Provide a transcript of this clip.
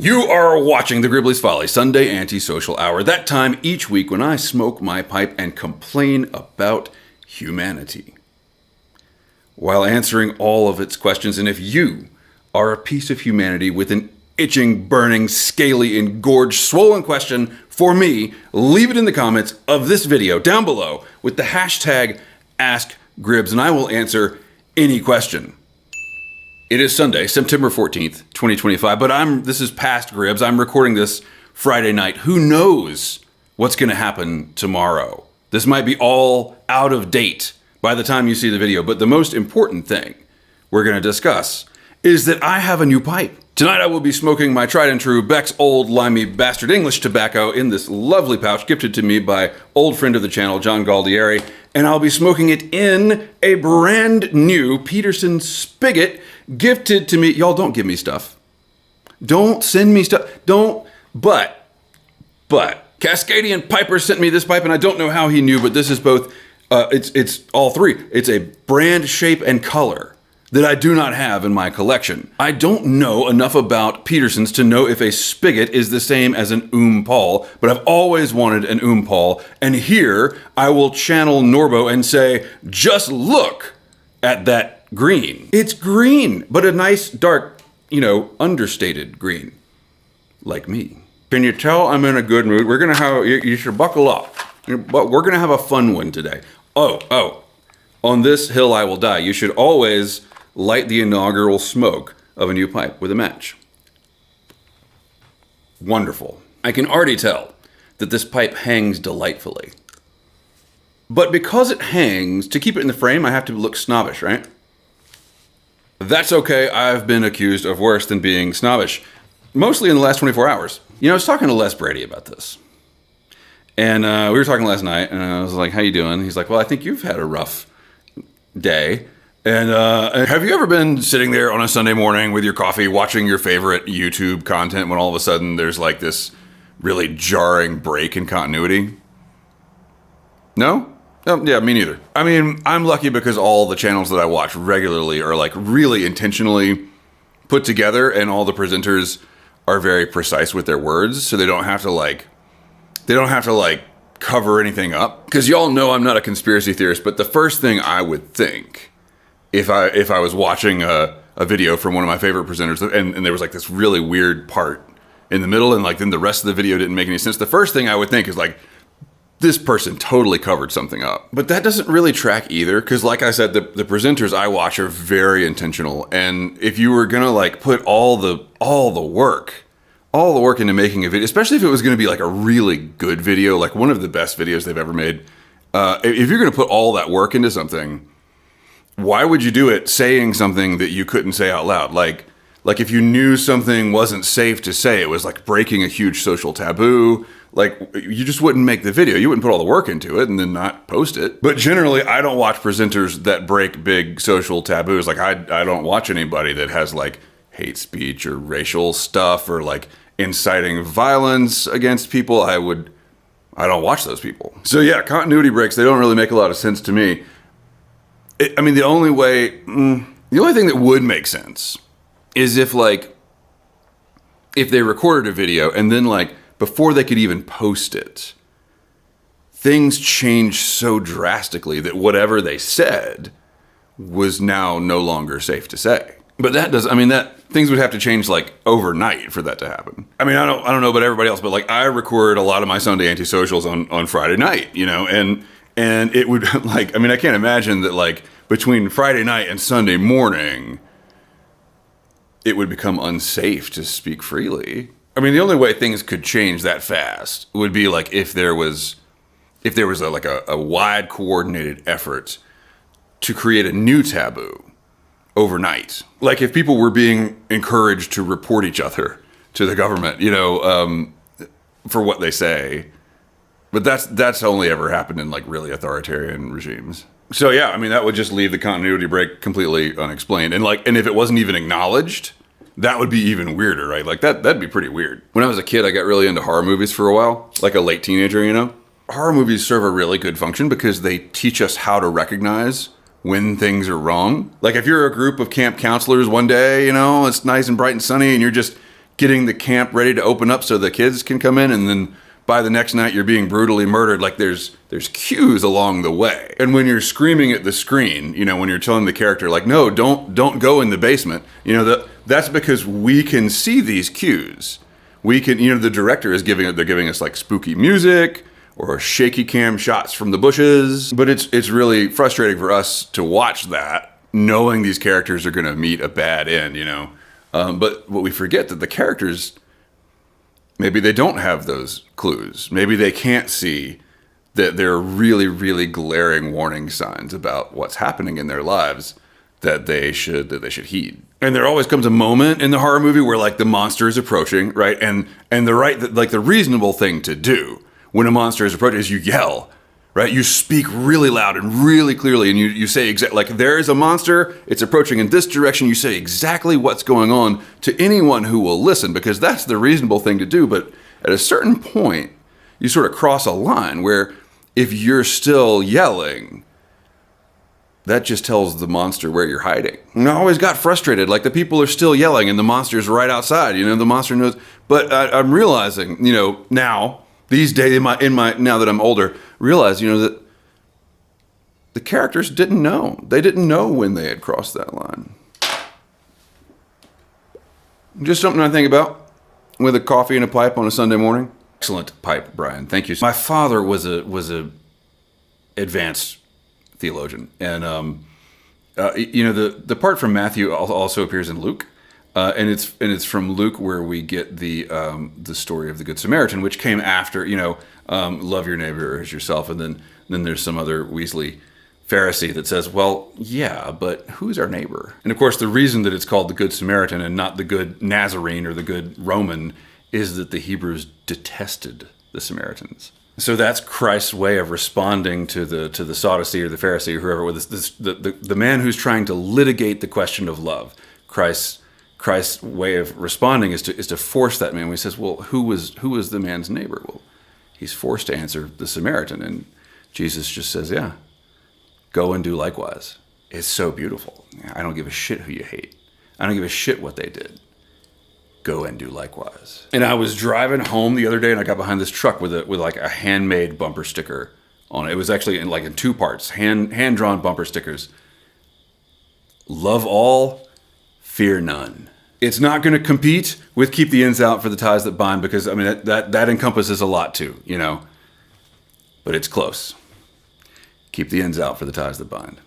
You are watching the Gribbly's Folly Sunday Antisocial Hour. That time each week when I smoke my pipe and complain about humanity, while answering all of its questions. And if you are a piece of humanity with an itching, burning, scaly, engorged, swollen question for me, leave it in the comments of this video down below with the hashtag AskGribbs, and I will answer any question. It is Sunday, September 14th, 2025, but this is past Gribbs. I'm recording this Friday night. Who knows what's going to happen tomorrow? This might be all out of date by the time you see the video, but the most important thing we're going to discuss is that I have a new pipe. Tonight I will be smoking my tried and true Beck's Old Limey Bastard English tobacco in this lovely pouch gifted to me by old friend of the channel, John Galdieri, and I'll be smoking it in a brand new Peterson spigot gifted to me. Y'all don't give me stuff. Don't send me stuff. But Cascadian Piper sent me this pipe, and I don't know how he knew, but this is both, it's all three. It's a brand, shape, and color that I do not have in my collection. I don't know enough about Petersons to know if a spigot is the same as an Paul, but I've always wanted an Paul, and here I will channel Norbo and say, just look at that green. It's green, but a nice dark, understated green, like me. Can you tell I'm in a good mood? We're gonna have, you should buckle up, but we're gonna have a fun one today. Oh, on this hill I will die. You should always light the inaugural smoke of a new pipe with a match. Wonderful. I can already tell that this pipe hangs delightfully. But because it hangs, to keep it in the frame, I have to look snobbish, right? That's okay. I've been accused of worse than being snobbish, mostly in the last 24 hours. I was talking to Les Brady about this. And we were talking last night, and I was like, how you doing? He's like, well, I think you've had a rough day. And have you ever been sitting there on a Sunday morning with your coffee watching your favorite YouTube content when all of a sudden there's like this really jarring break in continuity? No? Oh, yeah, me neither. I mean, I'm lucky because all the channels that I watch regularly are like really intentionally put together, and all the presenters are very precise with their words, so they don't have to cover anything up. Because y'all know I'm not a conspiracy theorist, but the first thing I would think if I was watching a video from one of my favorite presenters and there was like this really weird part in the middle and like then the rest of the video didn't make any sense, the first thing I would think is like, this person totally covered something up. But that doesn't really track either, because like I said, the presenters I watch are very intentional, and if you were gonna like put all the work into making a video, especially if it was gonna be like a really good video, like one of the best videos they've ever made, if you're gonna put all that work into something, why would you do it saying something that you couldn't say out loud? Like if you knew something wasn't safe to say, it was like breaking a huge social taboo, like you just wouldn't make the video. You wouldn't put all the work into it and then not post it. But generally, I don't watch presenters that break big social taboos. Like I don't watch anybody that has like hate speech or racial stuff or like inciting violence against people. I don't watch those people. So yeah, continuity breaks, they don't really make a lot of sense to me. The only thing that would make sense is if they recorded a video and then like before they could even post it, things changed so drastically that whatever they said was now no longer safe to say. But things would have to change like overnight for that to happen. I don't know about everybody else, but like I record a lot of my Sunday antisocials on Friday night, and it would I can't imagine that like between Friday night and Sunday morning, it would become unsafe to speak freely. The only way things could change that fast would be like if there was a wide coordinated effort to create a new taboo overnight. Like if people were being encouraged to report each other to the government, for what they say. But that's only ever happened in like really authoritarian regimes. So yeah, that would just leave the continuity break completely unexplained. And if it wasn't even acknowledged, that would be even weirder, right? Like that'd be pretty weird. When I was a kid, I got really into horror movies for a while, like a late teenager, Horror movies serve a really good function because they teach us how to recognize when things are wrong. Like if you're a group of camp counselors one day, it's nice and bright and sunny and you're just getting the camp ready to open up so the kids can come in, and then by the next night you're being brutally murdered. Like there's cues along the way. And when you're screaming at the screen, when you're telling the character like, no, don't go in the basement, that's because we can see these cues. We can, the director is giving us like spooky music or shaky cam shots from the bushes. But it's really frustrating for us to watch that, knowing these characters are going to meet a bad end, But what we forget that the characters, maybe they don't have those clues. Maybe they can't see that there are really, really glaring warning signs about what's happening in their lives that they should heed. And there always comes a moment in the horror movie where like the monster is approaching, right? And the reasonable thing to do when a monster is approaching is you yell, right? You speak really loud and really clearly, and you say like there is a monster, it's approaching in this direction. You say exactly what's going on to anyone who will listen, because that's the reasonable thing to do. But at a certain point, you sort of cross a line where if you're still yelling, that just tells the monster where you're hiding. And I always got frustrated, like the people are still yelling and the monster's right outside. The monster knows. But I'm realizing, now these days now that I'm older, realize, that the characters didn't know. They didn't know when they had crossed that line. Just something I think about with a coffee and a pipe on a Sunday morning. Excellent pipe, Brian. Thank you. My father was a advanced theologian, and the part from Matthew also appears in Luke, and it's from Luke where we get the story of the Good Samaritan, which came after love your neighbor as yourself, and then there's some other Weasley Pharisee that says, well, yeah, but who's our neighbor? And of course, the reason that it's called the Good Samaritan and not the Good Nazarene or the Good Roman is that the Hebrews detested the Samaritans. So that's Christ's way of responding to the Sadducee or the Pharisee or whoever, with the man who's trying to litigate the question of love. Christ's way of responding is to force that man. When he says, well, who was the man's neighbor? Well, he's forced to answer the Samaritan, and Jesus just says, yeah, go and do likewise. It's so beautiful. I don't give a shit who you hate. I don't give a shit what they did. Go and do likewise. And I was driving home the other day, and I got behind this truck with like a handmade bumper sticker on it. It was actually in two parts, hand-drawn bumper stickers. Love all, fear none. It's not going to compete with keep the ends out for the ties that bind, because that encompasses a lot too, But it's close. Keep the ends out for the ties that bind.